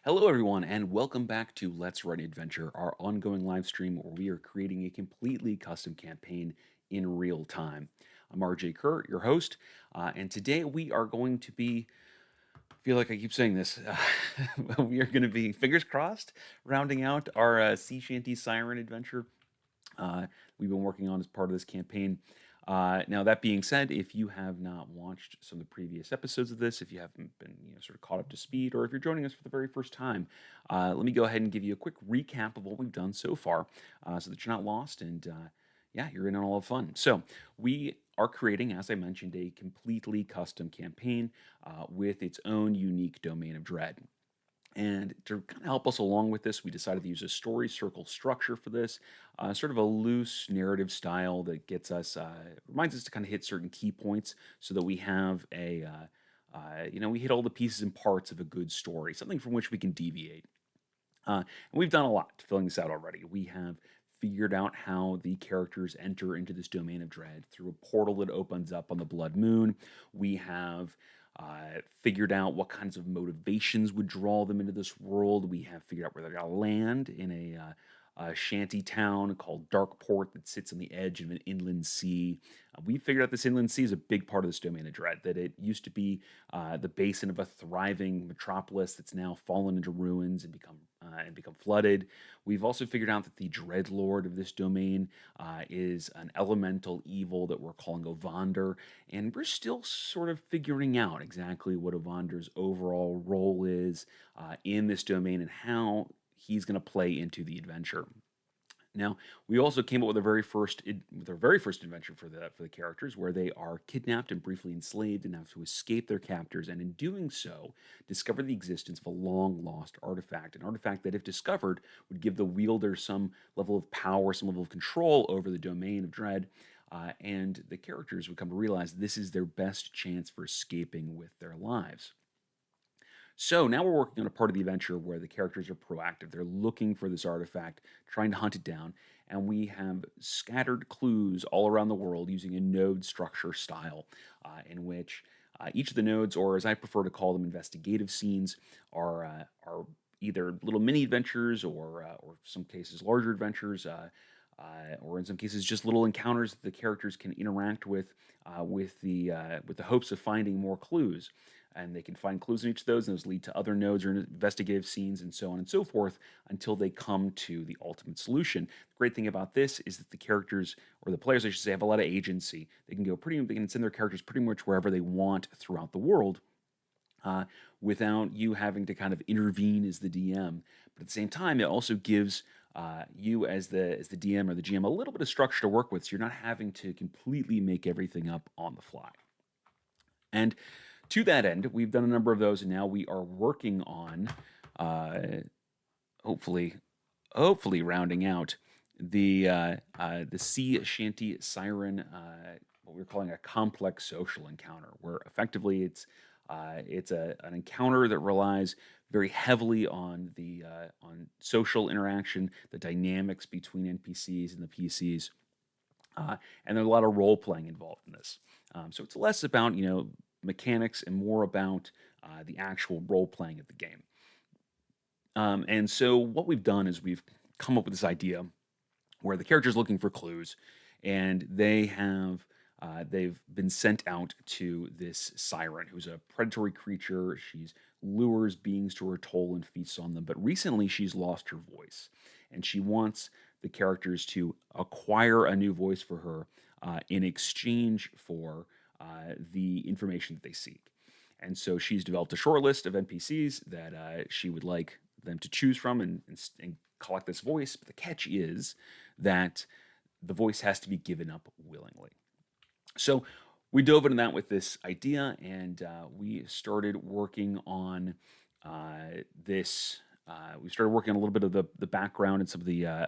Hello, everyone, and welcome back to Let's Run Adventure, our ongoing live stream where we are creating a completely custom campaign in real time. I'm RJ Kerr, your host, and today we are going to be, I feel like I keep saying this, we are going to be, fingers crossed, rounding out our Sea Shanty Siren adventure uh, we've been working on as part of this campaign. Now, that being said, if you have not watched some of the previous episodes of this, if you haven't been sort of caught up to speed, or if you're joining us for the very first time, let me go ahead and give you a quick recap of what we've done so far, so that you're not lost and yeah, you're in on all the fun. So we are creating, as I mentioned, a completely custom campaign with its own unique domain of dread. And to kind of help us along with this, we decided to use a story circle structure for this, sort of a loose narrative style that gets us, reminds us to kind of hit certain key points so that we have we hit all the pieces and parts of a good story, something from which we can deviate. And we've done a lot filling this out already. We have figured out how the characters enter into this domain of dread through a portal that opens up on the Blood Moon. We have figured out what kinds of motivations would draw them into this world. We have figured out where they're going to land in a shanty town called Darkport that sits on the edge of an inland sea. We figured out this inland sea is a big part of this domain of dread, that it used to be the basin of a thriving metropolis that's now fallen into ruins and become flooded. We've also figured out that the Dreadlord of this domain is an elemental evil that we're calling Ovander, and we're still sort of figuring out exactly what Ovander's overall role is in this domain and how he's going to play into the adventure. Now, we also came up with with our very first adventure for the characters, where they are kidnapped and briefly enslaved and have to escape their captors, and in doing so, discover the existence of a long lost artifact, an artifact that, if discovered, would give the wielder some level of power, some level of control over the domain of dread. And the characters would come to realize this is their best chance for escaping with their lives. So now we're working on a part of the adventure where the characters are proactive. They're looking for this artifact, trying to hunt it down, and we have scattered clues all around the world using a node structure style, in which each of the nodes, or as I prefer to call them, investigative scenes, are either little mini adventures or some cases larger adventures. Or in some cases, just little encounters that the characters can interact with the hopes of finding more clues, and they can find clues in each of those lead to other nodes or investigative scenes and so on and so forth until they come to the ultimate solution. The great thing about this is that the characters, or the players I should say, have a lot of agency. They can send their characters pretty much wherever they want throughout the world, uh, without you having to kind of intervene as the DM. But at the same time, it also gives you as the DM or the GM a little bit of structure to work with, so you're not having to completely make everything up on the fly. And to that end, we've done a number of those, and now we are working on uh, hopefully, hopefully rounding out the sea shanty siren, what we're calling a complex social encounter, where effectively an encounter that relies very heavily on on social interaction, the dynamics between NPCs and the PCs, and there's a lot of role playing involved in this. So it's less about mechanics and more about the actual role playing of the game. And so what we've done is we've come up with this idea where the character's looking for clues, and they've been sent out to this siren, who's a predatory creature. She's lures beings to her toll and feasts on them. But recently, she's lost her voice, and she wants the characters to acquire a new voice for her in exchange for the information that they seek. And so she's developed a short list of NPCs that she would like them to choose from and collect this voice. But the catch is that the voice has to be given up willingly. So we dove into that with this idea, and we started working on this. We started working on a little bit of the background and uh,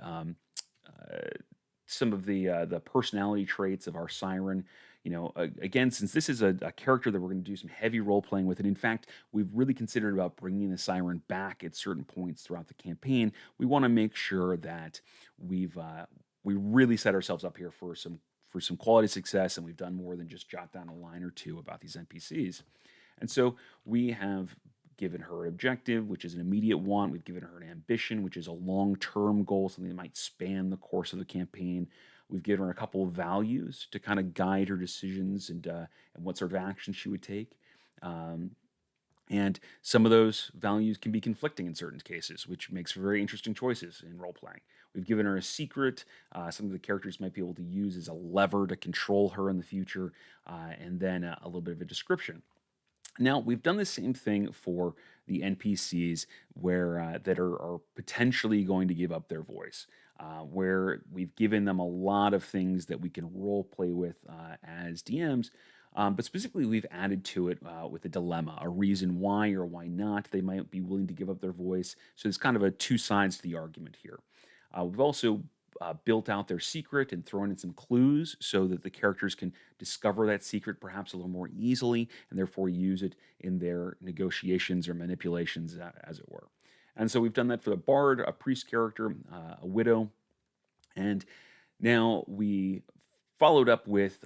some of the personality traits of our siren. Again, since this is a character that we're going to do some heavy role playing with, and in fact, we've really considered about bringing the siren back at certain points throughout the campaign. We want to make sure that we really set ourselves up here for some quality success, and we've done more than just jot down a line or two about these NPCs. And so we have given her an objective, which is an immediate want. We've given her an ambition, which is a long-term goal, something that might span the course of the campaign. We've given her a couple of values to kind of guide her decisions and what sort of action she would take. Um, and some of those values can be conflicting in certain cases, which makes for very interesting choices in role playing. We've given her a secret, something the characters might be able to use as a lever to control her in the future, and then a little bit of a description. Now, we've done the same thing for the NPCs where that are potentially going to give up their voice, where we've given them a lot of things that we can role play with as DMs. But specifically, we've added to it with a dilemma, a reason why or why not they might be willing to give up their voice. So there's kind of a two sides to the argument here. We've also built out their secret and thrown in some clues so that the characters can discover that secret perhaps a little more easily and therefore use it in their negotiations or manipulations, as it were. And so we've done that for the bard, a priest character, a widow, and now we followed up with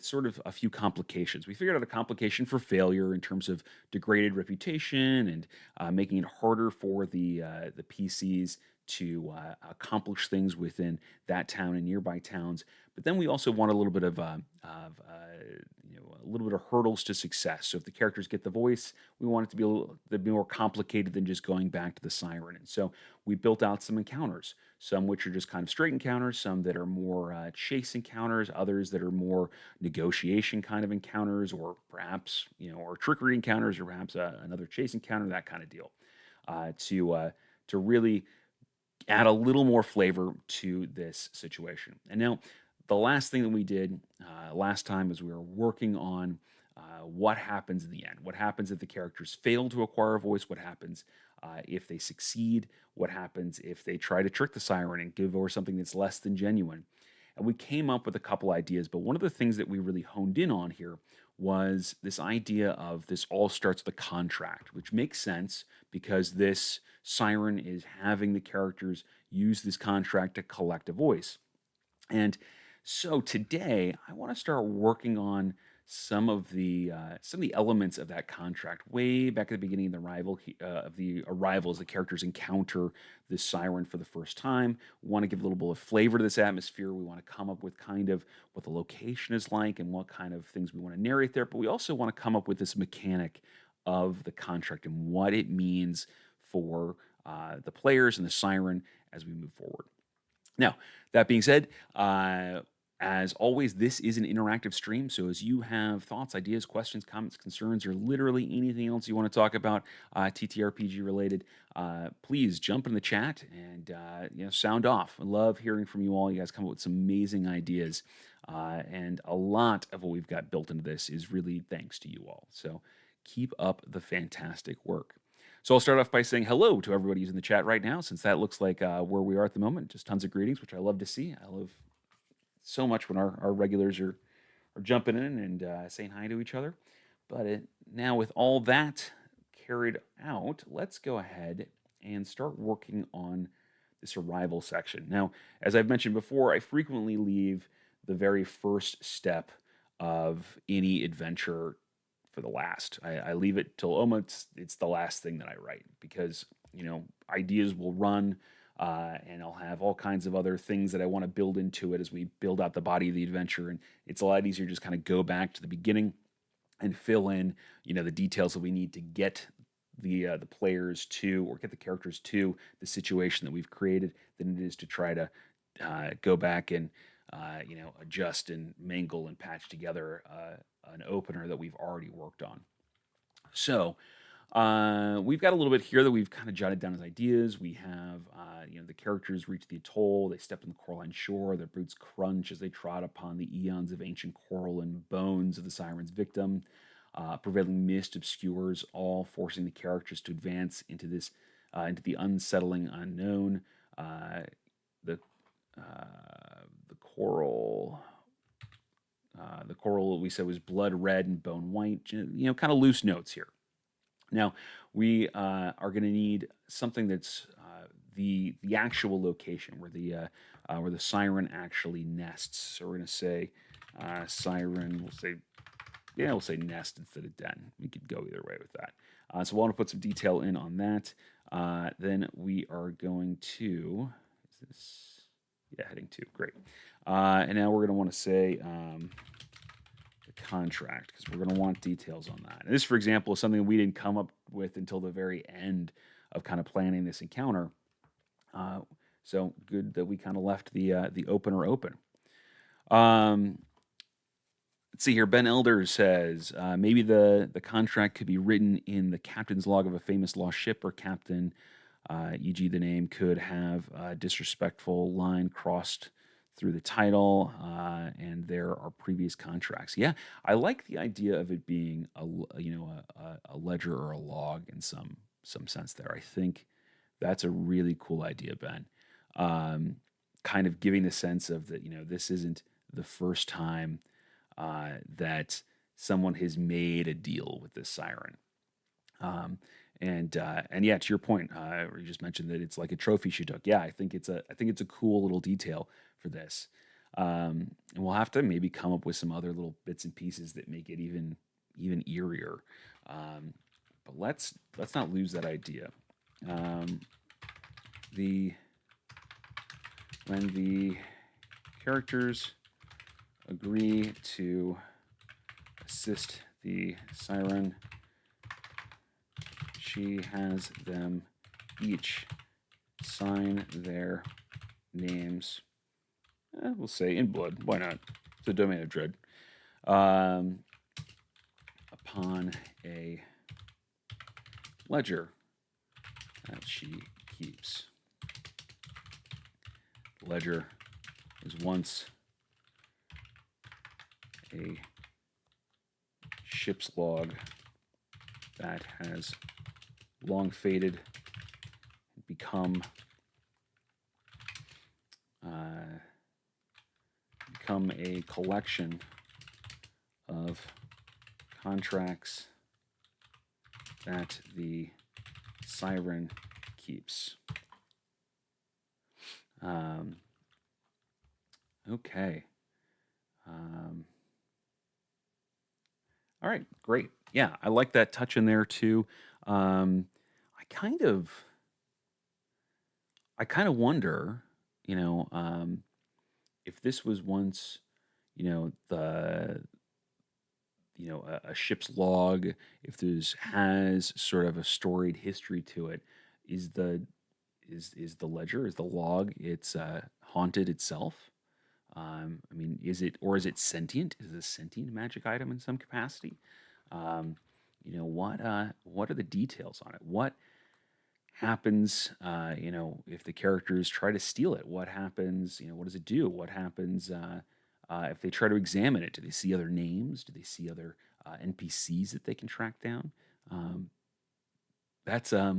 sort of a few complications. We figured out a complication for failure in terms of degraded reputation and making it harder for the PCs to accomplish things within that town and nearby towns. But then we also want a little bit a little bit of hurdles to success. So if the characters get the voice, we want it to be a little bit more complicated than just going back to the siren. And so we built out some encounters, some which are just kind of straight encounters, some that are more chase encounters, others that are more negotiation kind of encounters, or perhaps or trickery encounters, or perhaps another chase encounter, that kind of deal, to really add a little more flavor to this situation. And now, the last thing that we did last time is we were working on what happens in the end. What happens if the characters fail to acquire a voice? What happens if they succeed? What happens if they try to trick the siren and give over something that's less than genuine? And we came up with a couple ideas, but one of the things that we really honed in on here was this idea of this all starts with a contract, which makes sense because this siren is having the characters use this contract to collect a voice. And so today, I want to start working on some of the elements of that contract. Way back at the beginning of the arrival, as the characters encounter this siren for the first time, we want to give a little bit of flavor to this atmosphere. We want to come up with kind of what the location is like and what kind of things we want to narrate there. But we also want to come up with this mechanic of the contract and what it means for the players and the siren as we move forward. Now, that being said, as always, this is an interactive stream. So as you have thoughts, ideas, questions, comments, concerns, or literally anything else you want to talk about TTRPG related, please jump in the chat and sound off. I love hearing from you all. You guys come up with some amazing ideas. And a lot of what we've got built into this is really thanks to you all. So keep up the fantastic work. So I'll start off by saying hello to everybody who's in the chat right now, since that looks like where we are at the moment. Just tons of greetings, which I love to see. I love so much when our regulars are jumping in and saying hi to each other. But now with all that carried out, let's go ahead and start working on this arrival section. Now, as I've mentioned before, I frequently leave the very first step of any adventure for the last. I leave it till almost it's the last thing that I write because ideas will run, and I'll have all kinds of other things that I want to build into it as we build out the body of the adventure. And it's a lot easier to just kind of go back to the beginning and fill in the details that we need to get the players to, or get the characters to, the situation that we've created than it is to try to go back and adjust and mangle and patch together an opener that we've already worked on. So we've got a little bit here that we've kind of jotted down as ideas. We have the characters reach the atoll. They step on the coralline shore. Their boots crunch as they trot upon the eons of ancient coral and bones of the siren's victim. Prevailing mist obscures all, forcing the characters to advance into the unsettling unknown. The coral. The coral we said was blood red and bone white. Kind of loose notes here. Now we are going to need something that's the actual location where the siren actually nests. So we're going to say siren. We'll say nest instead of den. We could go either way with that. So we'll want to put some detail in on that. Then we are going to, is this, yeah, heading 2, great. And now we're going to want to say the contract, because we're going to want details on that. And this, for example, is something we didn't come up with until the very end of kind of planning this encounter. So good that we kind of left the opener open. Let's see here. Ben Elder says maybe the contract could be written in the captain's log of a famous lost ship, or captain, e.g., the name could have a disrespectful line crossed through the title, and there are previous contracts. Yeah, I like the idea of it being a ledger or a log in some sense there. I think that's a really cool idea, Ben. Kind of giving the sense of that, this isn't the first time that someone has made a deal with this siren. And yeah, to your point, you just mentioned that it's like a trophy she took. Yeah, I think it's a cool little detail for this. And we'll have to maybe come up with some other little bits and pieces that make it even eerier. But let's not lose that idea. When the characters agree to assist the siren, she has them each sign their names. We'll say in blood. Why not? It's a domain of dread. Upon a ledger that she keeps. The ledger was once a ship's log that has long faded, become a collection of contracts that the siren keeps. Okay. All right, great. Yeah, I like that touch in there too. I kind of wonder, if this was once, a ship's log, if this has sort of a storied history to it, is the ledger, is the log, it's haunted itself? I mean, is it sentient? Is it a sentient magic item in some capacity? What are the details on it? What happens, if the characters try to steal it? What happens? What does it do? What happens if they try to examine it? Do they see other names? Do they see other NPCs that they can track down? That's a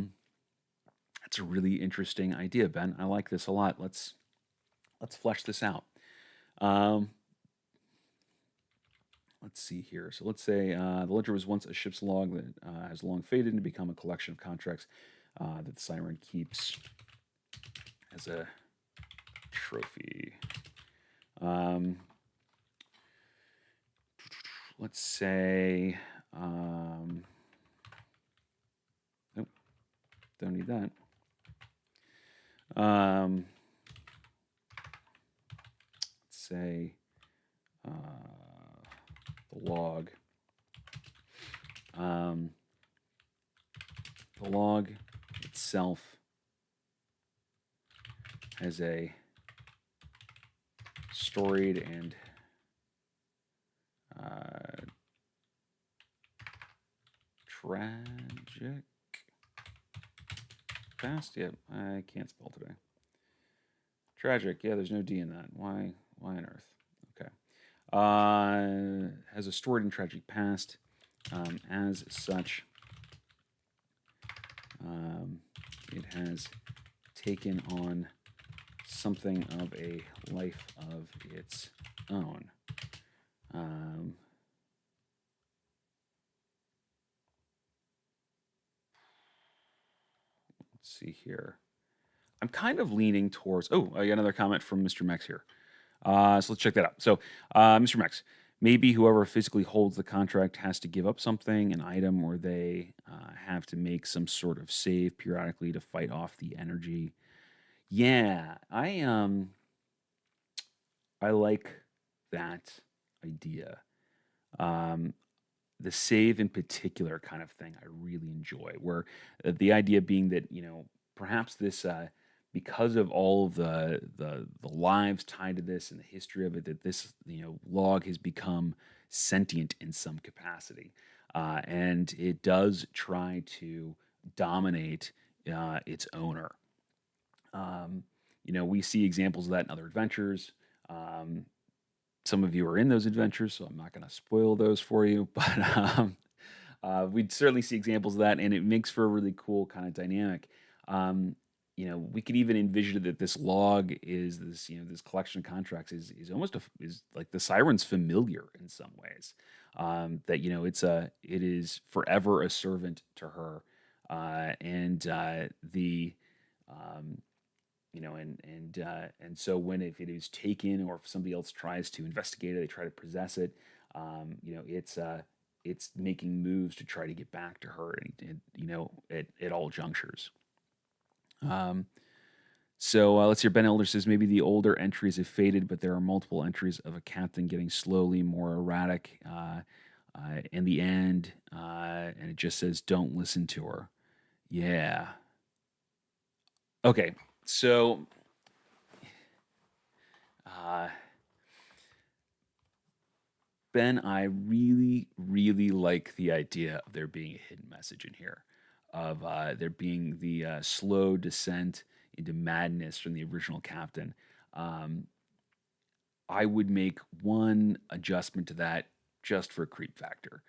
really interesting idea, Ben. I like this a lot. Let's flesh this out. Let's see here. So let's say the ledger was once a ship's log that has long faded and become a collection of contracts that the siren keeps as a trophy. Let's say, nope, don't need that. Let's say the log. The log itself has a storied and tragic past. Yep, I can't spell today. Tragic. Yeah, there's no D in that. Why on earth? Okay. Has a storied and tragic past. As such, it has taken on something of a life of its own. Let's see here. I'm kind of leaning towards. Oh, I got another comment from Mr. Mex here. So let's check that out. So, Mr. Mex, Maybe whoever physically holds the contract has to give up something, an item, or they have to make some sort of save periodically to fight off the energy. Yeah, I like that idea. Um, the save in particular kind of thing I really enjoy, where the idea being that, perhaps this, because of all of the lives tied to this and the history of it, that this, log has become sentient in some capacity, and it does try to dominate its owner. Um, we see examples of that in other adventures. Um, some of you are in those adventures, so I'm not going to spoil those for you. But we'd certainly see examples of that, and it makes for a really cool kind of dynamic. Um, we could even envision that this log is this, this collection of contracts is almost is like the siren's familiar in some ways. That it is forever a servant to her, and the and so when if it is taken or if somebody else tries to investigate it, they try to possess it. It's making moves to try to get back to her, at all junctures. Um, so let's hear. Ben Elder says maybe the older entries have faded, but there are multiple entries of a captain getting slowly more erratic. In the end, and it just says, "Don't listen to her." Yeah. Okay. So uh, Ben, I really, really like the idea of there being a hidden message in here, of there being the slow descent into madness from the original captain. Um, I would make one adjustment to that just for creep factor,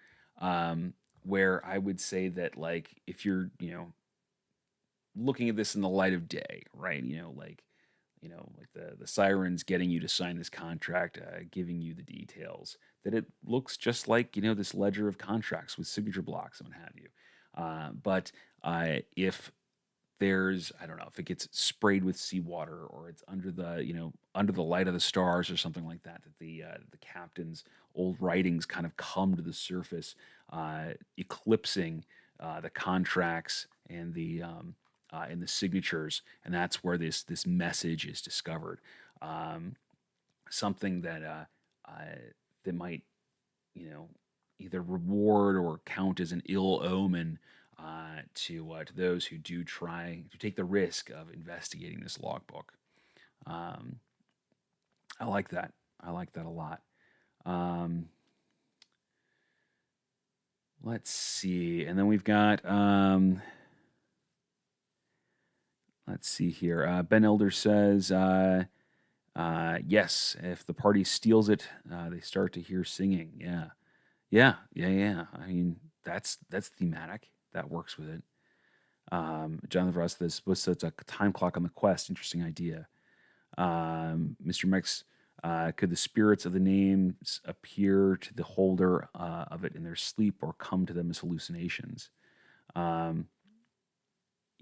where I would say that, like, if you're, looking at this in the light of day, right? Like the sirens getting you to sign this contract, giving you the details, that it looks just like, this ledger of contracts with signature blocks and what have you. But if there's, I don't know, if it gets sprayed with seawater or it's under under the light of the stars or something like that, that the captain's old writings kind of come to the surface, eclipsing the contracts and the signatures, and that's where this message is discovered. Um, Something that might, you know, either reward or count as an ill omen to those who do try to take the risk of investigating this logbook. Um, I like that. I like that a lot. Um, let's see, and then we've got. Let's see here. Ben Elder says, yes, if the party steals it, they start to hear singing. Yeah. Yeah. Yeah. Yeah. I mean, that's thematic. That works with it. Jonathan Ross, this was such a time clock on the quest. Interesting idea. Mr. Mex, could the spirits of the names appear to the holder of it in their sleep or come to them as hallucinations? Um,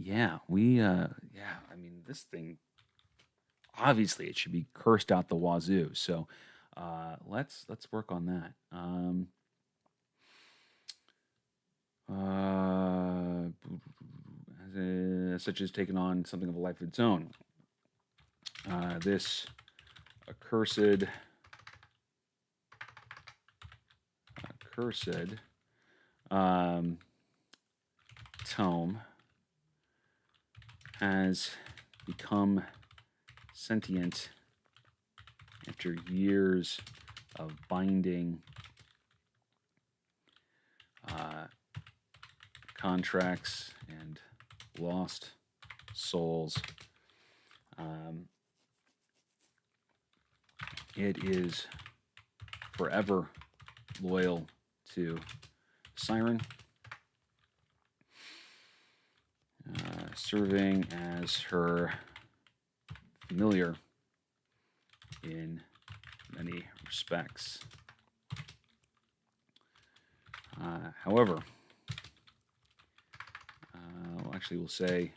yeah, yeah, I mean, this thing, obviously it should be cursed out the wazoo. So let's work on that. Such as taking on something of a life of its own. This accursed um, tome has become sentient after years of binding contracts and lost souls. It is forever loyal to Siren, serving as her familiar in many respects. However, we'll say,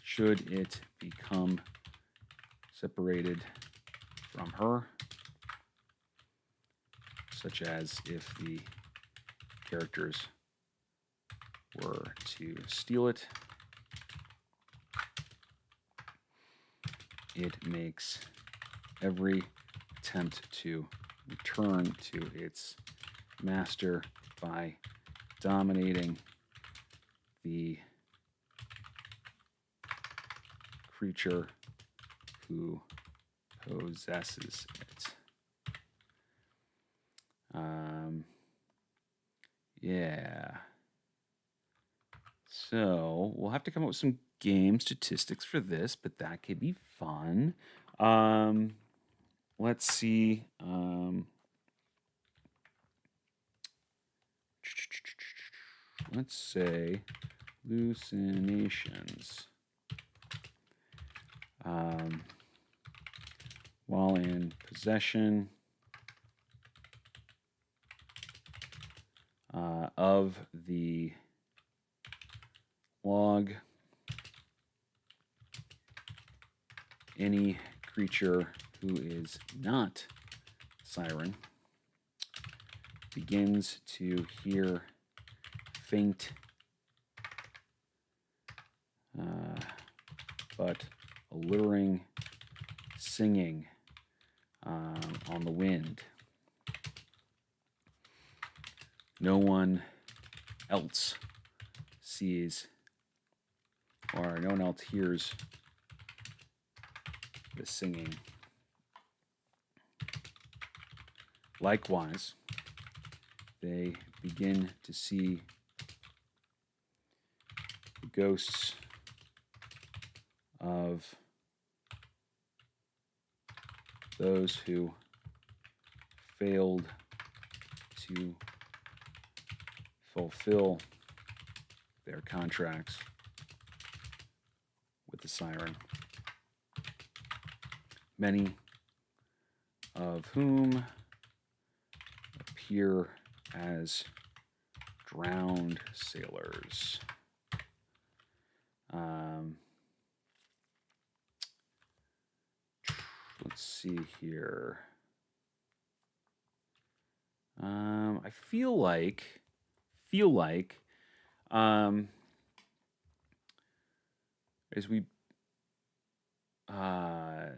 should it become separated from her, such as if the characters were to steal it, it makes every attempt to return to its master by dominating the creature who possesses it. Yeah. So we'll have to come up with some game statistics for this, but that could be fun. Let's see. Let's say hallucinations. While in possession of the log, any creature who is not siren begins to hear faint but alluring singing on the wind. No one else sees or no one else hears the singing. Likewise, they begin to see the ghosts of those who failed to fulfill their contracts with the siren, many of whom appear as drowned sailors. Let's see here. I feel like as we I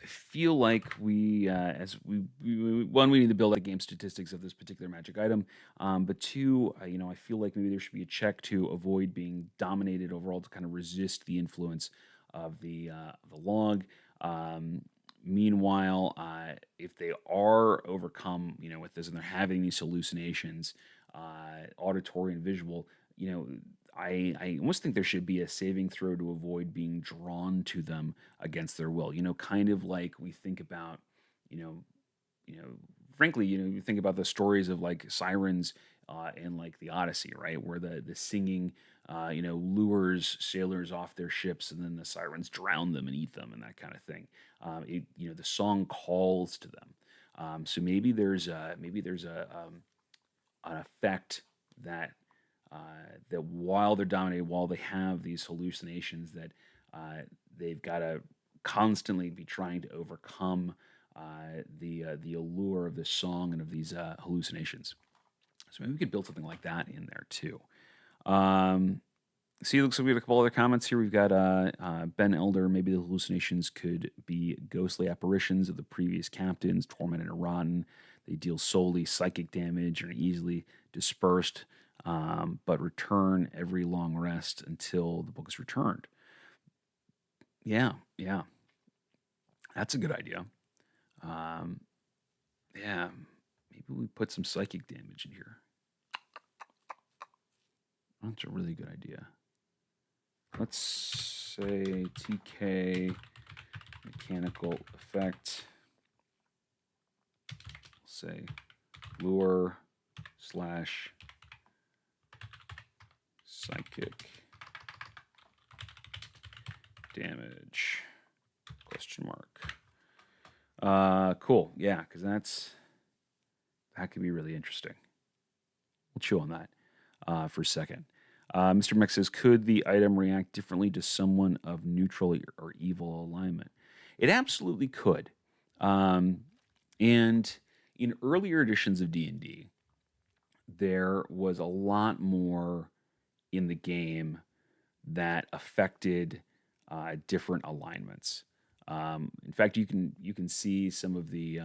feel like we need to build out game statistics of this particular magic item, but two, I feel like maybe there should be a check to avoid being dominated overall to kind of resist the influence of the log. Meanwhile, if they are overcome, with this and they're having these hallucinations, auditory and visual, I almost think there should be a saving throw to avoid being drawn to them against their will. Kind of like we think about, you know, frankly, you think about the stories of like sirens in like the Odyssey, right, where the singing, lures sailors off their ships, and then the sirens drown them and eat them, and that kind of thing. The song calls to them. So maybe there's an effect that that while they're dominated, while they have these hallucinations, that they've got to constantly be trying to overcome the allure of this song and of these hallucinations. So maybe we could build something like that in there too. See, it looks like we have a couple other comments here. We've got Ben Elder. Maybe the hallucinations could be ghostly apparitions of the previous captains, tormented and rotten. They deal solely psychic damage and are easily dispersed, but return every long rest until the book is returned. Yeah, that's a good idea. Yeah, maybe we put some psychic damage in here. That's a really good idea. Let's say TK mechanical effect. We'll say lure / psychic damage ? Cool. Yeah, because that could be really interesting. We'll chew on that for a second. Mr. Mix says, could the item react differently to someone of neutral or evil alignment? It absolutely could. Um, and in earlier editions of D&D, there was a lot more in the game that affected different alignments. In fact, you can see some of the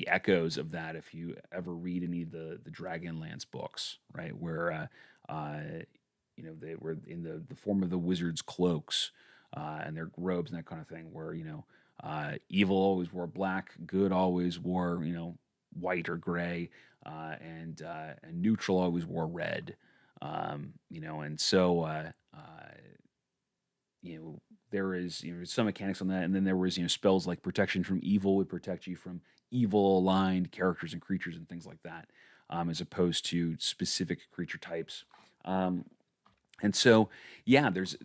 echoes of that if you ever read any of the Dragonlance books, right? Where they were in the form of the wizards' cloaks and their robes and that kind of thing. Where evil always wore black, good always wore white or gray, and neutral always wore red. And so you know there is some mechanics on that, and then there was spells like protection from evil would protect you from evil aligned characters and creatures and things like that, as opposed to specific creature types. Um, and so, yeah, there's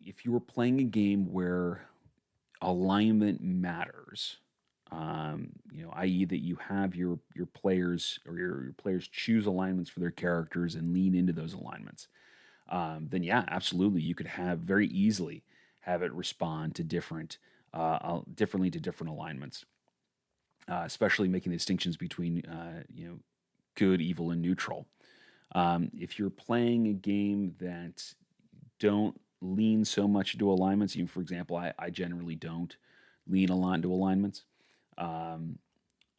if you were playing a game where alignment matters, i.e., that you have your players or your players choose alignments for their characters and lean into those alignments, then yeah, absolutely, you could have very easily have it respond to differently to different alignments, especially making the distinctions between good, evil, and neutral. If you're playing a game that don't lean so much into alignments, even for example, I generally don't lean a lot into alignments. Um,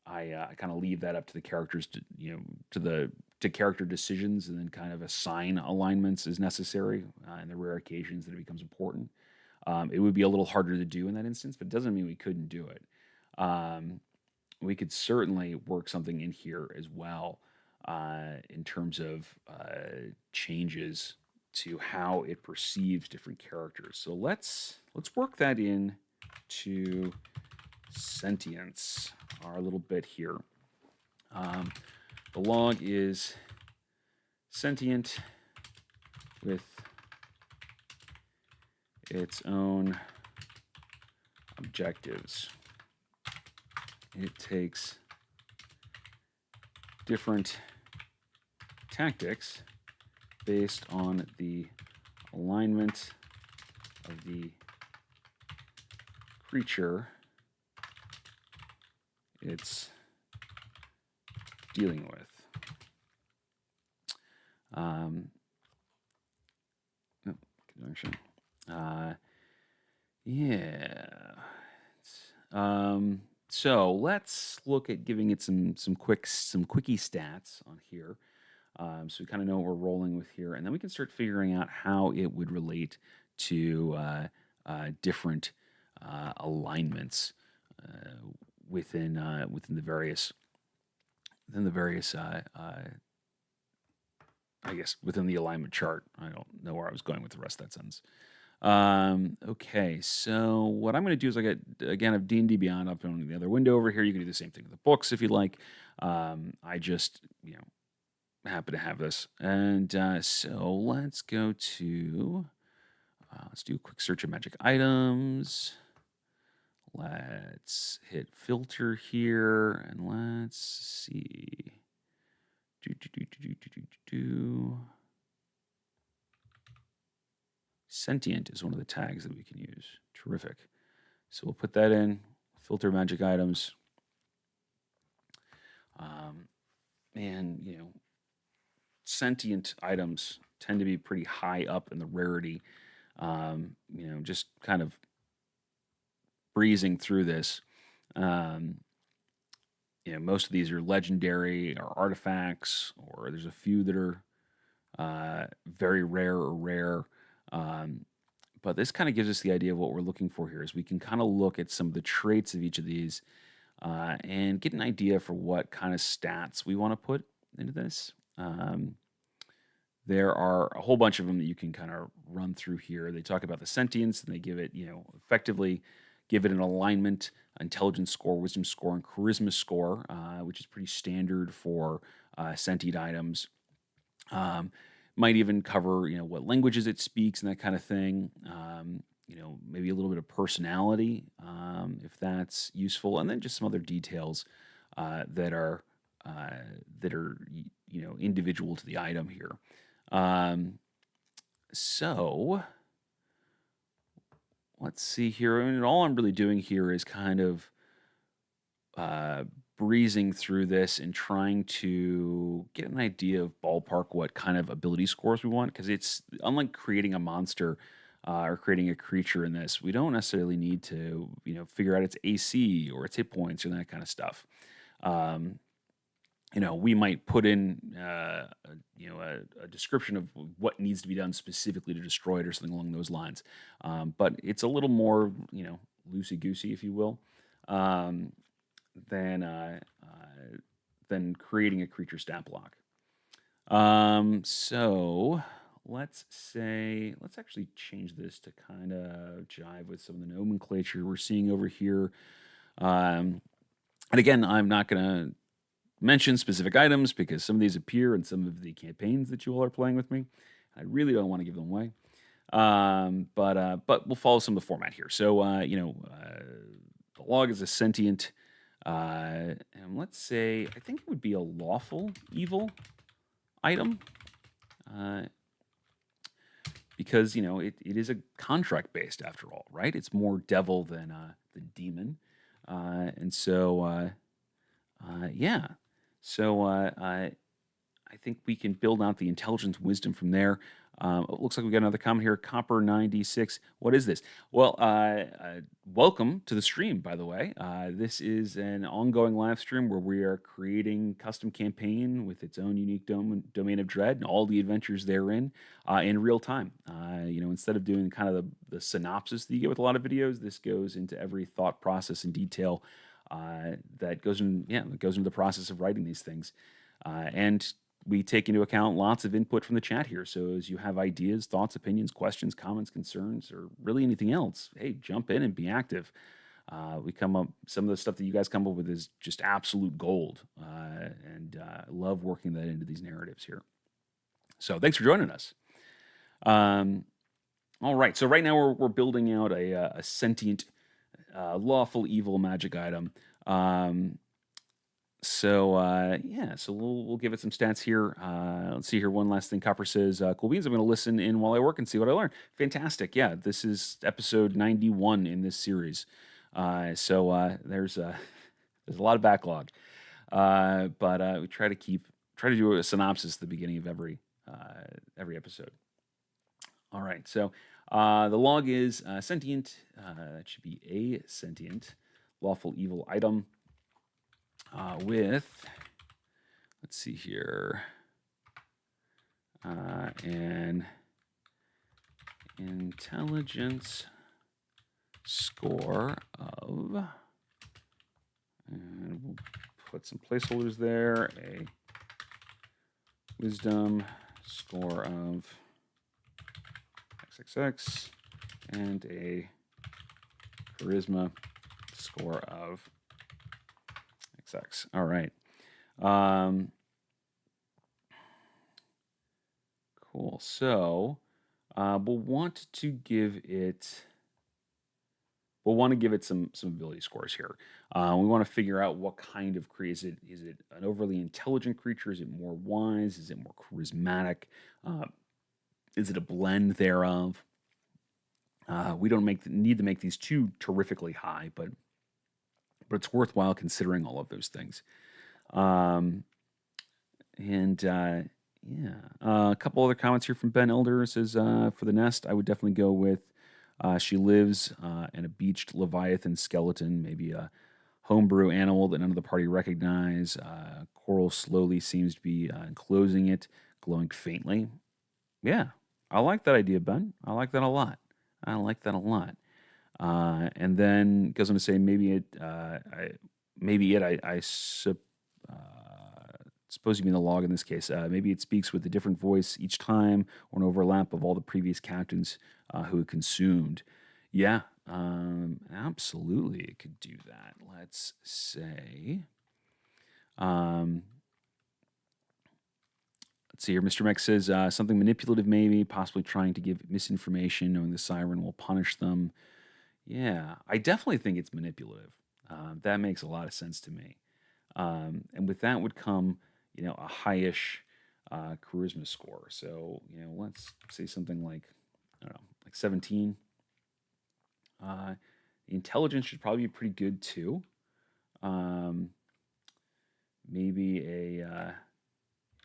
I kind of leave that up to the characters to character decisions, and then kind of assign alignments as necessary in the rare occasions that it becomes important. It would be a little harder to do in that instance, but it doesn't mean we couldn't do it. Um, we could certainly work something in here as well in terms of changes to how it perceives different characters. So let's work that in to sentience our little bit here. The log is sentient with its own objectives. It takes different tactics based on the alignment of the creature it's dealing with. Conjunction. Yeah. So let's look at giving it some quickie stats on here, so we kind of know what we're rolling with here, and then we can start figuring out how it would relate to different alignments within the various I guess within the alignment chart. I don't know where I was going with the rest of that sentence. Okay, so what I'm going to do is I have D&D Beyond up on the other window over here. You can do the same thing with the books if you like. I just happen to have this, and so let's go to let's do a quick search of magic items. Let's hit filter here, and let's see. Sentient is one of the tags that we can use. Terrific. So we'll put that in, filter magic items. And, sentient items tend to be pretty high up in the rarity. Just kind of breezing through this. Most of these are legendary or artifacts, or there's a few that are very rare or rare. But this kind of gives us the idea of what we're looking for here. Is we can kind of look at some of the traits of each of these and get an idea for what kind of stats we want to put into this. There are a whole bunch of them that you can kind of run through here. They talk about the sentience, and they give it, effectively give it an alignment, intelligence score, wisdom score, and charisma score, which is pretty standard for sentient items. Might even cover, what languages it speaks and that kind of thing. Maybe a little bit of personality, if that's useful, and then just some other details that are individual to the item here. So let's see here. I mean, all I'm really doing here is kind of uh, breezing through this and trying to get an idea of ballpark what kind of ability scores we want. Because it's unlike creating a monster or creating a creature in this, we don't necessarily need to, figure out its AC or its hit points or that kind of stuff. Um, we might put in, a description of what needs to be done specifically to destroy it or something along those lines. But it's a little more, loosey goosey, if you will. Um, than than creating a creature stat block. So let's actually change this to kind of jive with some of the nomenclature we're seeing over here. Um, and again, I'm not going to mention specific items because some of these appear in some of the campaigns that you all are playing with me. I really don't want to give them away. But we'll follow some of the format here. So the log is a sentient, and let's say I think it would be a lawful evil item, uh, because it is a contract based after all, right? It's more devil than demon, and so yeah. So I think we can build out the intelligence wisdom from there. It looks like we got another comment here. Copper 96. What is this? Well, welcome to the stream, by the way. This is an ongoing live stream where we are creating custom campaign with its own unique domain of dread and all the adventures therein in real time. Instead of doing kind of the synopsis that you get with a lot of videos, this goes into every thought process and detail that goes into the process of writing these things. And we take into account lots of input from the chat here. So as you have ideas, thoughts, opinions, questions, comments, concerns, or really anything else, hey, jump in and be active. We come up, some of the stuff that you guys come up with is just absolute gold. And I love working that into these narratives here. So thanks for joining us. All right. So right now we're building out a sentient, lawful evil magic item. So we'll give it some stats here. Let's see here. One last thing. Copper says, "Cool beans. I'm going to listen in while I work and see what I learn." Fantastic. Yeah, this is episode 91 in this series. There's there's a lot of backlog, but we try to do a synopsis at the beginning of every episode. All right. So the log is sentient. That should be a sentient lawful evil item. With, let's see here, an intelligence score of, and we'll put some placeholders there, a wisdom score of XXX, and a charisma score of XX. All right. Cool. So we'll want to give it some ability scores here. We want to figure out what kind of creature is it an overly intelligent creature? Is it more wise? Is it more charismatic? Is it a blend thereof? We don't need to make these too terrifically high, but it's worthwhile considering all of those things. A couple other comments here from Ben Elder. Says, for the nest, I would definitely go with she lives in a beached Leviathan skeleton, maybe a homebrew animal that none of the party recognize. Coral slowly seems to be enclosing it, glowing faintly. Yeah, I like that idea, Ben. I like that a lot. And then goes on to say maybe I suppose you mean the log in this case. Maybe it speaks with a different voice each time, or an overlap of all the previous captains who it consumed. Yeah, absolutely, it could do that. Let's say. Let's see here. Mr. Mech says something manipulative, maybe, possibly trying to give misinformation, knowing the siren will punish them. Yeah, I definitely think it's manipulative. That makes a lot of sense to me. And with that would come, a highish charisma score. So, let's say something like, I don't know, like 17. Intelligence should probably be pretty good too. Um, maybe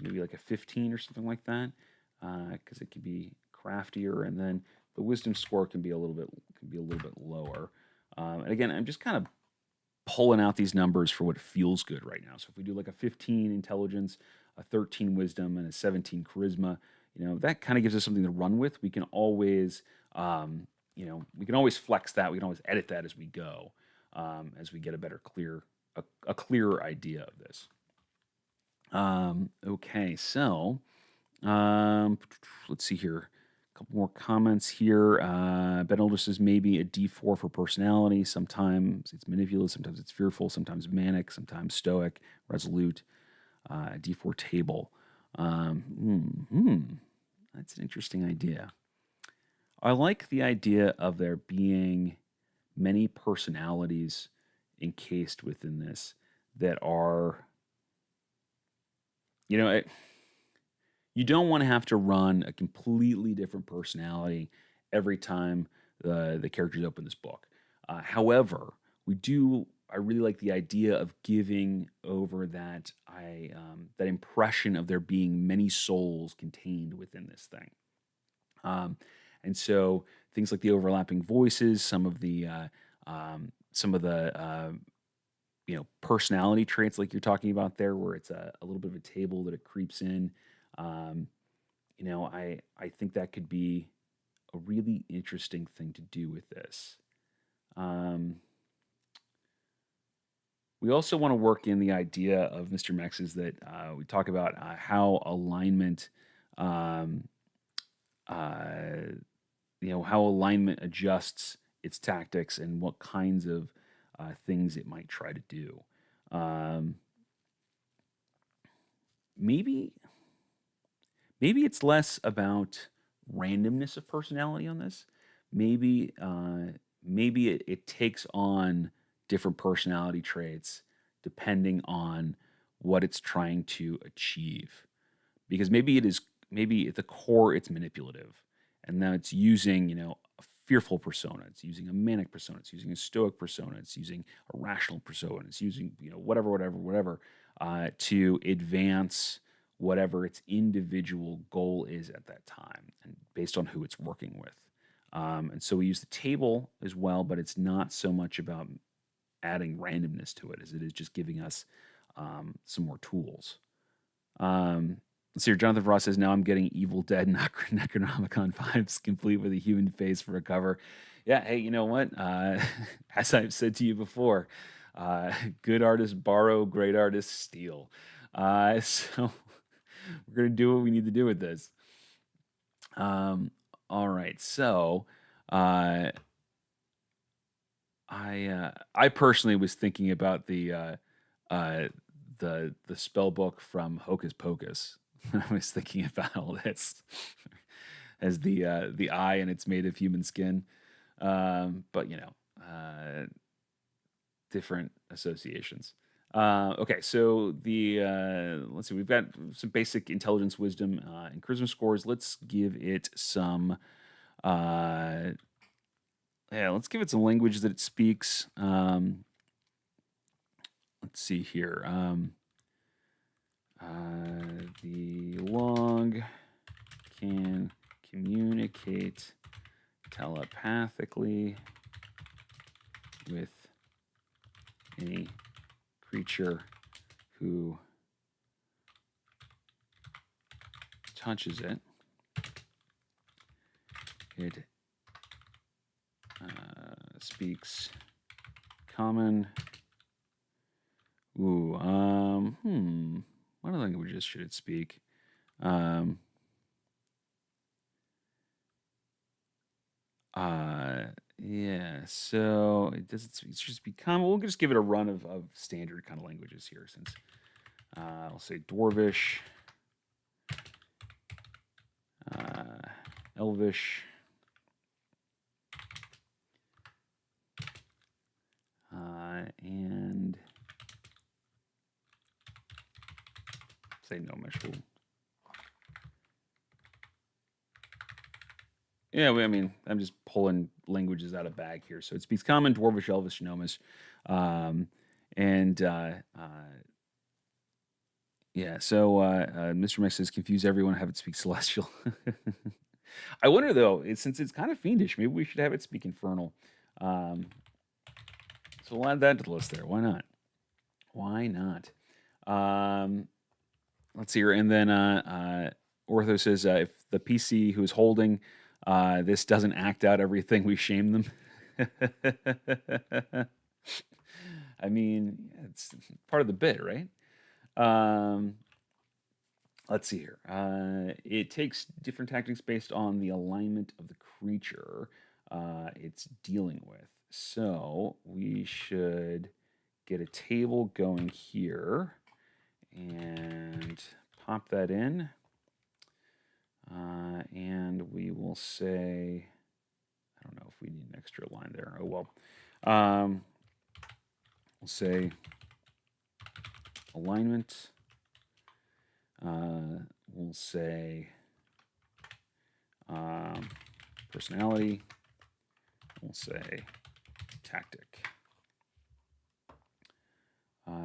maybe like a 15 or something like that, because it could be craftier, and then the wisdom score can be a little bit lower. And again, I'm just kind of pulling out these numbers for what feels good right now. So if we do like a 15 intelligence, a 13 wisdom, and a 17 charisma, that kind of gives us something to run with. We can always, we can always flex that. We can always edit that as we go, as we get a clearer idea of this. Okay, so let's see here. A couple more comments here. Ben Older says maybe a D4 for personality. Sometimes it's manipulative, sometimes it's fearful, sometimes manic, sometimes stoic, resolute. A D4 table. That's an interesting idea. I like the idea of there being many personalities encased within this that are, you don't want to have to run a completely different personality every time the characters open this book. However, I really like the idea of giving over that impression of there being many souls contained within this thing. And so things like the overlapping voices, some of the personality traits like you're talking about there, where it's a little bit of a table that it creeps in. I think that could be a really interesting thing to do with this. We also want to work in the idea of Mr. Mex's that we talk about how alignment, how alignment adjusts its tactics and what kinds of things it might try to do. Maybe it's less about randomness of personality on this. Maybe it takes on different personality traits depending on what it's trying to achieve. Because maybe at the core it's manipulative, and now it's using a fearful persona, it's using a manic persona, it's using a stoic persona, it's using a rational persona, it's using whatever to advance whatever its individual goal is at that time, and based on who it's working with. And so we use the table as well, but it's not so much about adding randomness to it as it is just giving us some more tools. Let's see here. Jonathan Frost says, now I'm getting Evil Dead Necronomicon vibes, complete with a human face for a cover. Yeah, hey, you know what? As I've said to you before, good artists borrow, great artists steal. So we're going to do what we need to do with this. All right. So I personally was thinking about the spell book from Hocus Pocus. I was thinking about all this as the eye, and it's made of human skin, but different associations. Okay, so let's see, we've got some basic intelligence, wisdom, and charisma scores. Let's give it some. Let's give it some language that it speaks. Let's see here. The log can communicate telepathically with any creature who touches it. It speaks common. What other languages should it speak? So it should speak common. We'll just give it a run of standard kind of languages here, since I'll say Dwarvish, Elvish, and say Gnomish. Yeah, I mean, I'm just pulling languages out of bag here. So it speaks Common, Dwarvish, Elvish, Gnomish, um, and yeah. So Mr. Mix says confuse everyone, have it speak Celestial. I wonder though, since it's kind of fiendish, maybe we should have it speak Infernal. Um, so we'll add that to the list there. Why not? Why not? Um, let's see here, and then Ortho says if the PC who's holding this doesn't act out everything, we shame them. I mean, it's part of the bit, right? Um, let's see here. It takes different tactics based on the alignment of the creature it's dealing with. So we should get a table going here and pop that in. And we will say, I don't know if we need an extra line there. Oh, well. We'll say alignment. We'll say personality. We'll say tactic.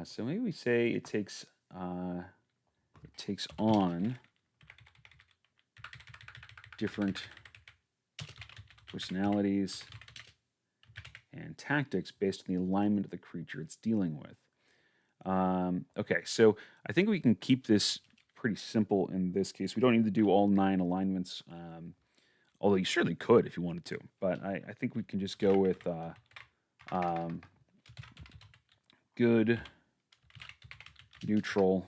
So maybe we say it takes on different personalities and tactics based on the alignment of the creature it's dealing with. Okay, so I think we can keep this pretty simple in this case. We don't need to do all 9 alignments, although you certainly could if you wanted to. But I think we can just go with good, neutral,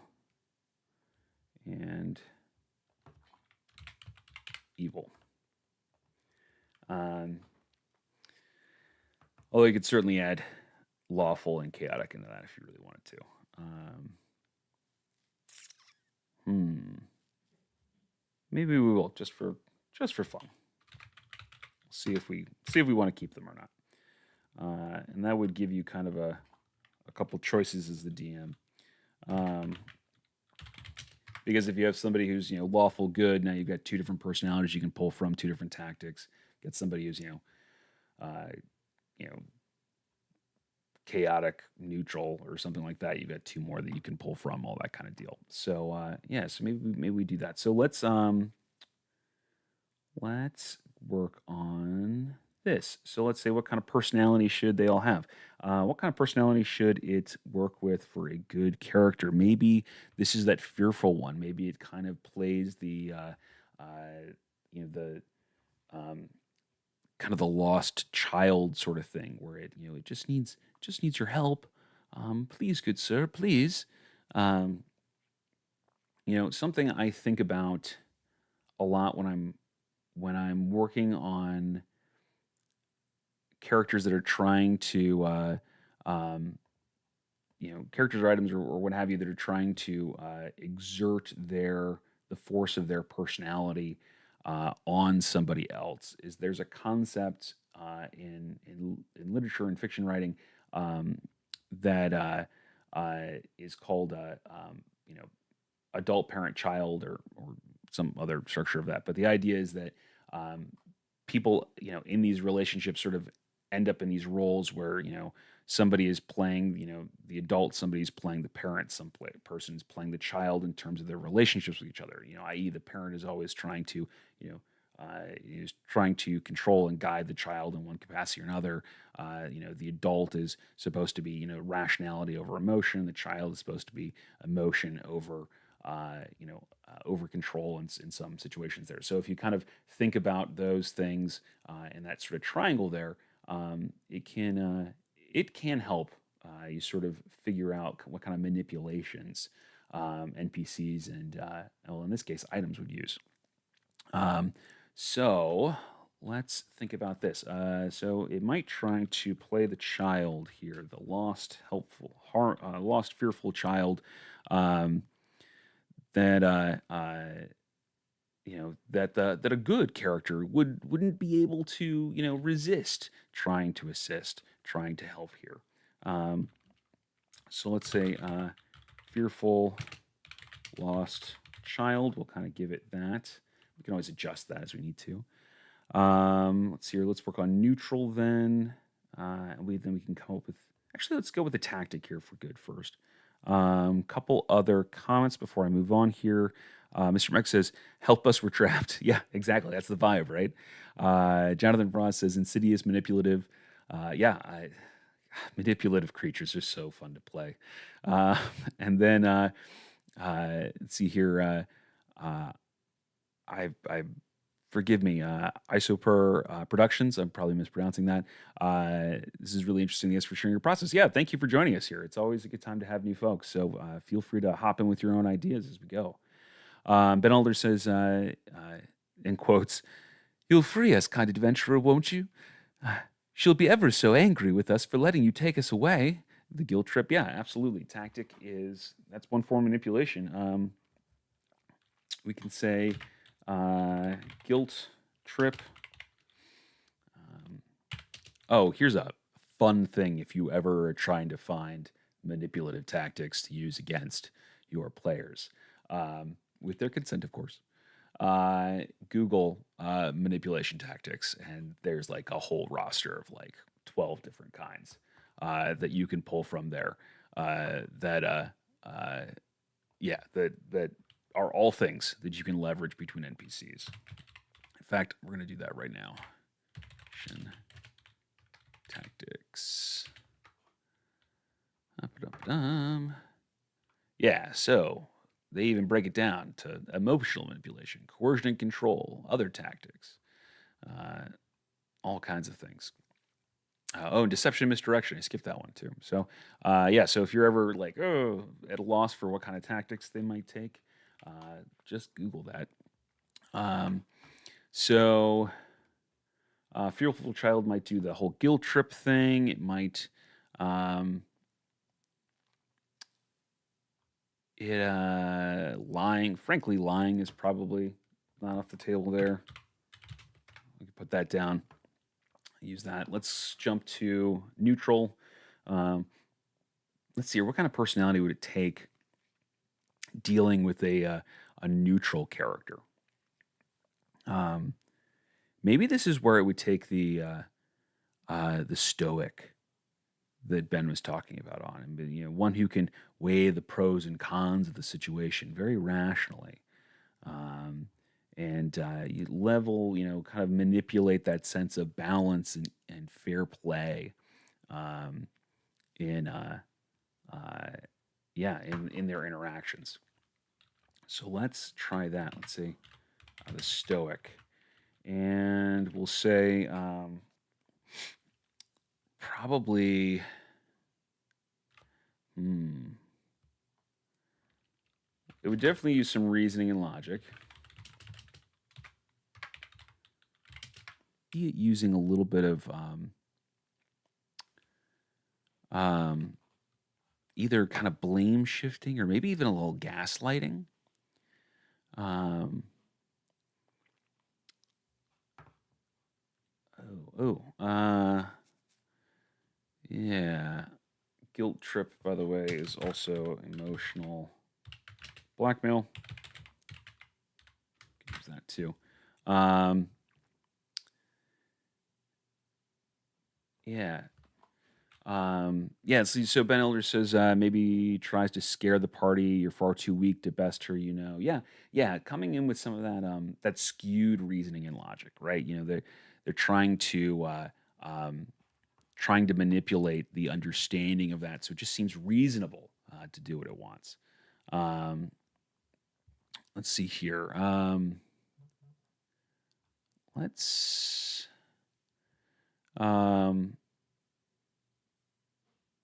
and evil. Although you could certainly add lawful and chaotic into that if you really wanted to. Maybe we will just for fun. See if we want to keep them or not. And that would give you kind of a couple choices as the DM. Because if you have somebody who's lawful good, now you've got 2 different personalities you can pull from, 2 different tactics. Get somebody who's chaotic, neutral, or something like that. You've got 2 more that you can pull from, all that kind of deal. So yeah, so maybe we do that. So let's work on this. So let's say, what kind of personality should they all have? What kind of personality should it work with for a good character? Maybe this is that fearful one. Maybe it kind of plays the kind of the lost child sort of thing, where it just needs your help. Please, good sir, please. Something I think about a lot when I'm working on characters that are trying to characters or items or what have you that are trying to exert the force of their personality on somebody else. There's a concept in literature and fiction writing that is called adult parent child or some other structure of that. But the idea is that people in these relationships sort of end up in these roles where somebody is playing the adult, somebody's playing the parent, person's playing the child in terms of their relationships with each other. I.e., the parent is always trying to is trying to control and guide the child in one capacity or another. The adult is supposed to be rationality over emotion. The child is supposed to be emotion over over control in some situations there. So if you kind of think about those things and that sort of triangle there, it can help you sort of figure out what kind of manipulations NPCs and well, in this case, items would use. So let's think about this. So it might try to play the child here, the lost, lost, fearful child. That that a good character wouldn't be able to resist trying to assist, trying to help here. So let's say fearful lost child. We'll kind of give it that. We can always adjust that as we need to. Let's see here. Let's work on neutral then. Then we can come up with. Actually, let's go with the tactic here for good first. Couple other comments before I move on here. Mr. Mex says, "Help us, we're trapped." Yeah, exactly. That's the vibe, right? Jonathan Frost says, "Insidious, manipulative." Yeah, manipulative creatures are so fun to play. Uh, and then let's see here. I forgive me, Isoper Productions. I'm probably mispronouncing that. This is really interesting. Thanks for sharing your process. Yeah, thank you for joining us here. It's always a good time to have new folks. So feel free to hop in with your own ideas as we go. Ben Alder says, in quotes, "You'll free us, kind adventurer, won't you? She'll be ever so angry with us for letting you take us away." The guilt trip, yeah, absolutely. Tactic that's one form of manipulation. We can say guilt trip. Oh, here's a fun thing if you ever are trying to find manipulative tactics to use against your players, with their consent, of course. Google manipulation tactics, and there's like a whole roster of like 12 different kinds that you can pull from there. Yeah, that are all things that you can leverage between NPCs. In fact, we're gonna do that right now. Tactics. Yeah, so they even break it down to emotional manipulation, coercion and control, other tactics, all kinds of things. And deception and misdirection. I skipped that one too. So, yeah, so if you're ever like, at a loss for what kind of tactics they might take, just Google that. So, Fearful Child might do the whole guilt trip thing. It might. Lying. Frankly, lying is probably not off the table there. We can put that down. Use that. Let's jump to neutral. Let's see here. What kind of personality would it take dealing with a neutral character? Maybe this is where it would take the stoic that Ben was talking about on him. You know, one who can weigh the pros and cons of the situation very rationally, and you level, kind of manipulate that sense of balance and fair play, in yeah, in their interactions. So let's try that. Let's see, the stoic, and we'll say probably. It would definitely use some reasoning and logic. Using a little bit of either kind of blame shifting or maybe even a little gaslighting. Yeah. Guilt trip, by the way, is also emotional blackmail. Use that too. Yeah. Yeah, so Ben Elder says maybe tries to scare the party. You're far too weak to best her. Yeah. Coming in with some of that skewed reasoning and logic, right? They're trying to manipulate the understanding of that, so it just seems reasonable to do what it wants. Let's see here. Let's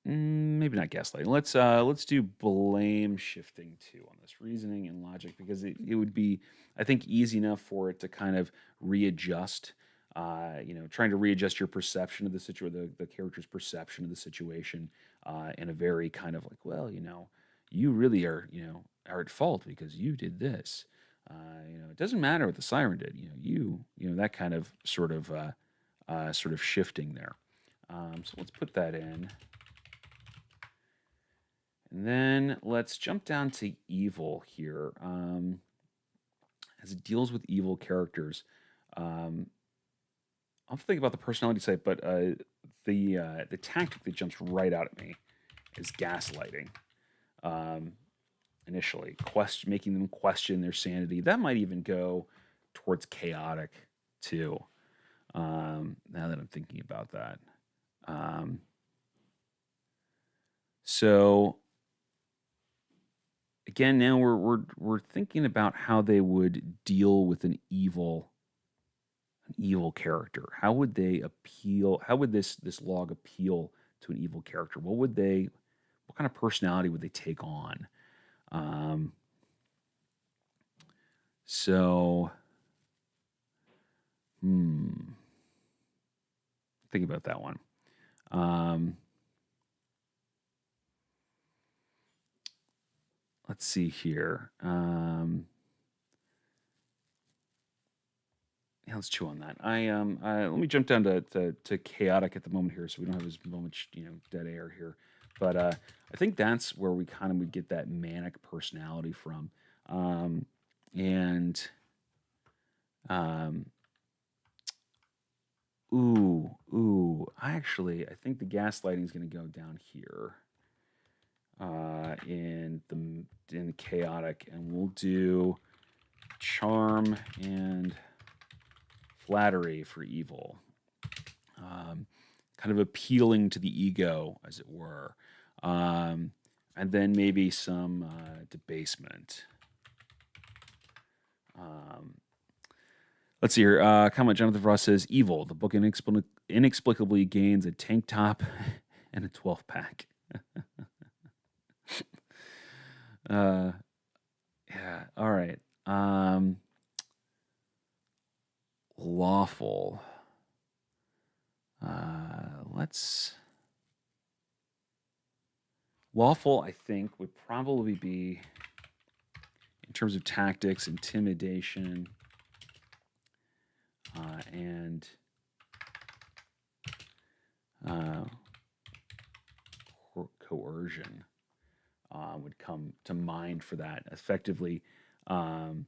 maybe not gaslighting. Let's do blame shifting too on this reasoning and logic, because it would be, I think, easy enough for it to kind of readjust. Trying to readjust your perception of the situation, the character's perception of the situation, in a very kind of like, well, you really are at fault because you did this. It doesn't matter what the siren did. That kind of sort of shifting there. So let's put that in. And then let's jump down to evil here. As it deals with evil characters, I'm thinking about the personality type, but the tactic that jumps right out at me is gaslighting. Um, Initially, making them question their sanity. That might even go towards chaotic too. Now that I'm thinking about that, um, so again, now we're thinking about how they would deal with an evil character. How would they appeal? How would this log appeal to an evil character? What kind of personality would they take on? Um, so, hmm, think about that one. Um, let's see here. Yeah, let's chew on that. Let me jump down to chaotic at the moment here, so we don't have as much dead air here. But I think that's where we kind of would get that manic personality from, um, and um, I think the gaslighting is going to go down here in the chaotic, and we'll do charm and flattery for evil. Kind of appealing to the ego, as it were. Um, and then maybe some debasement. Um, let's see here. Comment Jonathan Frost says Evil. The book inexplicably gains a tank top and a 12 pack. Yeah. All right. Lawful. Let's. Lawful, I think, would probably be, in terms of tactics, intimidation, and uh, coercion would come to mind for that. Effectively, um,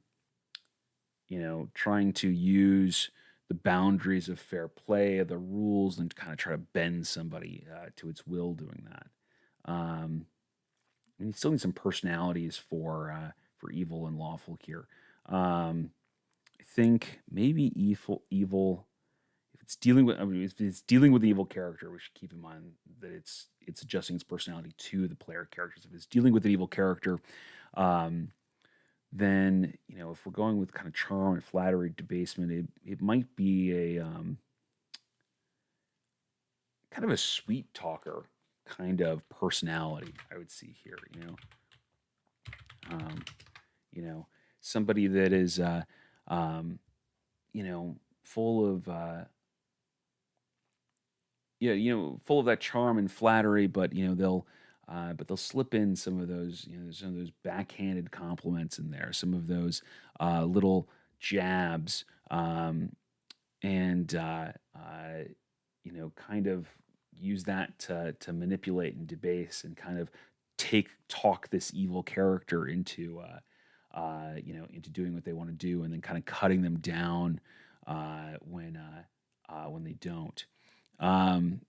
trying to use the boundaries of fair play, the rules, and kind of try to bend somebody to its will doing that. Um, and you still need some personalities for evil and lawful here. I think maybe evil. If it's dealing with, I mean, if it's dealing with an evil character, we should keep in mind that it's adjusting its personality to the player characters. If it's dealing with an evil character, um, then if we're going with kind of charm and flattery, debasement, it might be a kind of a sweet talker kind of personality. I would see here, um, you know, somebody that is, um, full of, yeah, full of that charm and flattery, but they'll slip in some of those, some of those backhanded compliments in there, some of those little jabs, and kind of use that to manipulate and debase and kind of talk this evil character into doing what they want to do, and then kind of cutting them down when they don't.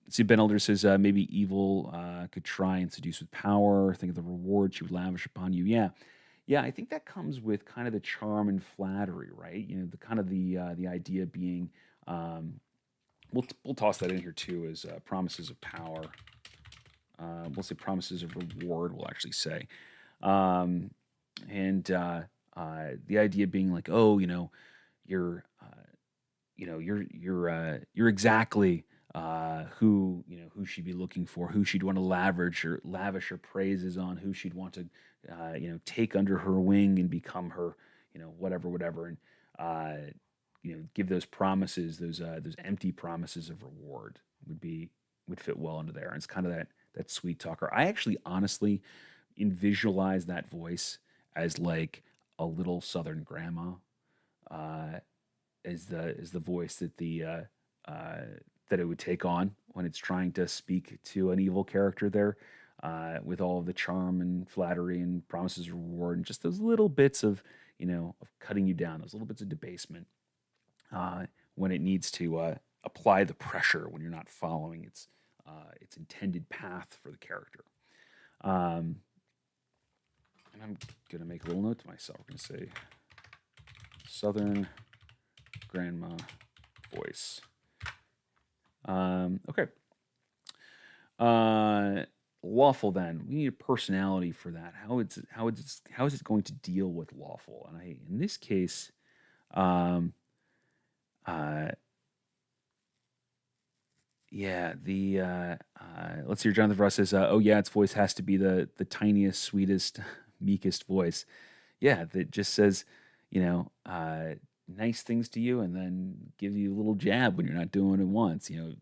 See, Ben Elder says maybe evil could try and seduce with power. Think of the reward she would lavish upon you. Yeah, yeah. I think that comes with kind of the charm and flattery, right? The kind of the idea being, um, we'll toss that in here too as promises of power. We'll say promises of reward. We'll actually say, um, and the idea being like, oh, you're you're exactly who she'd be looking for, who she'd want to lavish her praises on, who she'd want to take under her wing and become her, whatever, and give those promises, those empty promises of reward would fit well into there. And it's kind of that sweet talker. I actually honestly visualize that voice as like a little Southern grandma. Uh, is the voice uh, that it would take on when it's trying to speak to an evil character there, with all of the charm and flattery and promises of reward and just those little bits of of cutting you down, those little bits of debasement when it needs to. apply the pressure when you're not following its intended path for the character. Um, and I'm gonna make a little note to myself. We're gonna say Southern grandma voice. Okay. Uh, Lawful. Then we need a personality for that. How is it going to deal with lawful? And in this case, um, uh, yeah, let's hear Jonathan Ross says, "Oh yeah, its voice has to be the tiniest, sweetest, meekest voice." Yeah, that just says, nice things to you, and then gives you a little jab when you're not doing it once. Uh,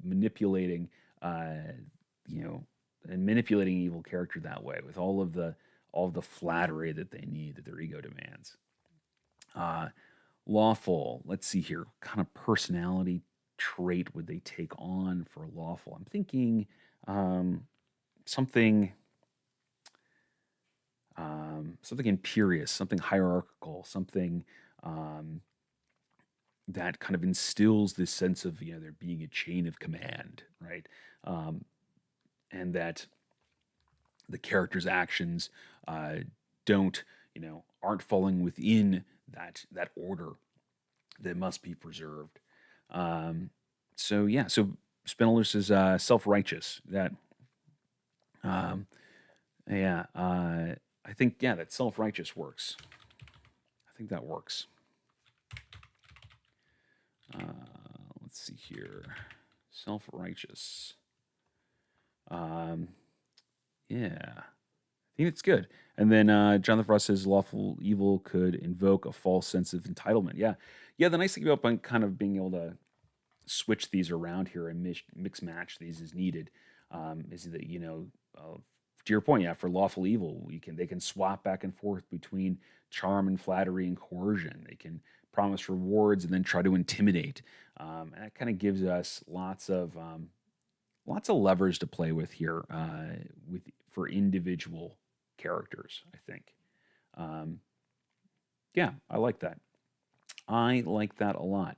you know, and manipulating an evil character that way with all of the flattery that they need, that their ego demands. Uh, Lawful. Let's see here. What kind of personality trait would they take on for lawful? I'm thinking um, something something imperious, something hierarchical, something um, that kind of instills this sense of there being a chain of command, right? Um, and that the character's actions don't aren't falling within that order that must be preserved. Um, so yeah, so Spindler's is self-righteous. That um, yeah, I think that self-righteous works. I think that works. Uh, let's see here, self-righteous. Um, yeah, I think it's good. And then Jonathan Frost says lawful evil could invoke a false sense of entitlement. Yeah, yeah. The nice thing about kind of being able to switch these around here and mix match these as needed is that to your point, yeah, for lawful evil they can swap back and forth between charm and flattery and coercion. They can promise rewards and then try to intimidate, and that kind of gives us lots of levers to play with here with for individual characters. I think, um, yeah, I like that. I like that a lot.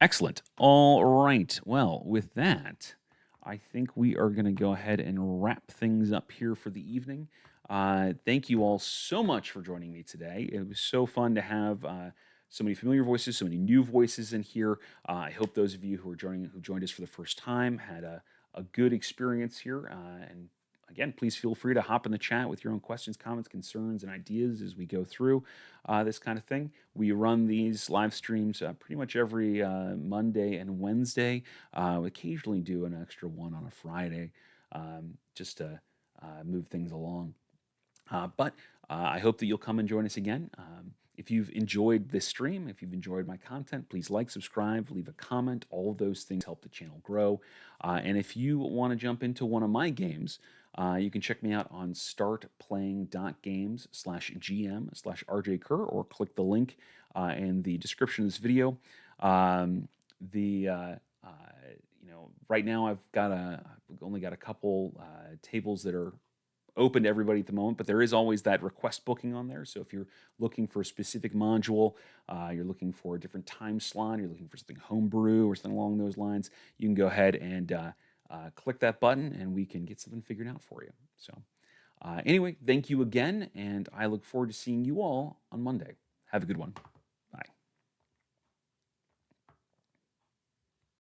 Excellent. All right. Well, with that, I think we are going to go ahead and wrap things up here for the evening. Thank you all so much for joining me today. It was so fun to have so many familiar voices, so many new voices in here. I hope those of you who joined us for the first time, had a good experience here. And again, please feel free to hop in the chat with your own questions, comments, concerns, and ideas as we go through this kind of thing. We run these live streams pretty much every Monday and Wednesday. We occasionally do an extra one on a Friday just to move things along. But I hope that you'll come and join us again. If you've enjoyed this stream, if you've enjoyed my content, please like, subscribe, leave a comment. All of those things help the channel grow. And if you want to jump into one of my games, you can check me out on startplaying.games/GM/RJ Kerr, or click the link in the description of this video. The Right now I've only got a couple tables that are open to everybody at the moment, but there is always that request booking on there. So if you're looking for a specific module, you're looking for a different time slot, you're looking for something homebrew or something along those lines, you can go ahead and click that button and we can get something figured out for you. So anyway, thank you again, and I look forward to seeing you all on Monday. Have a good one.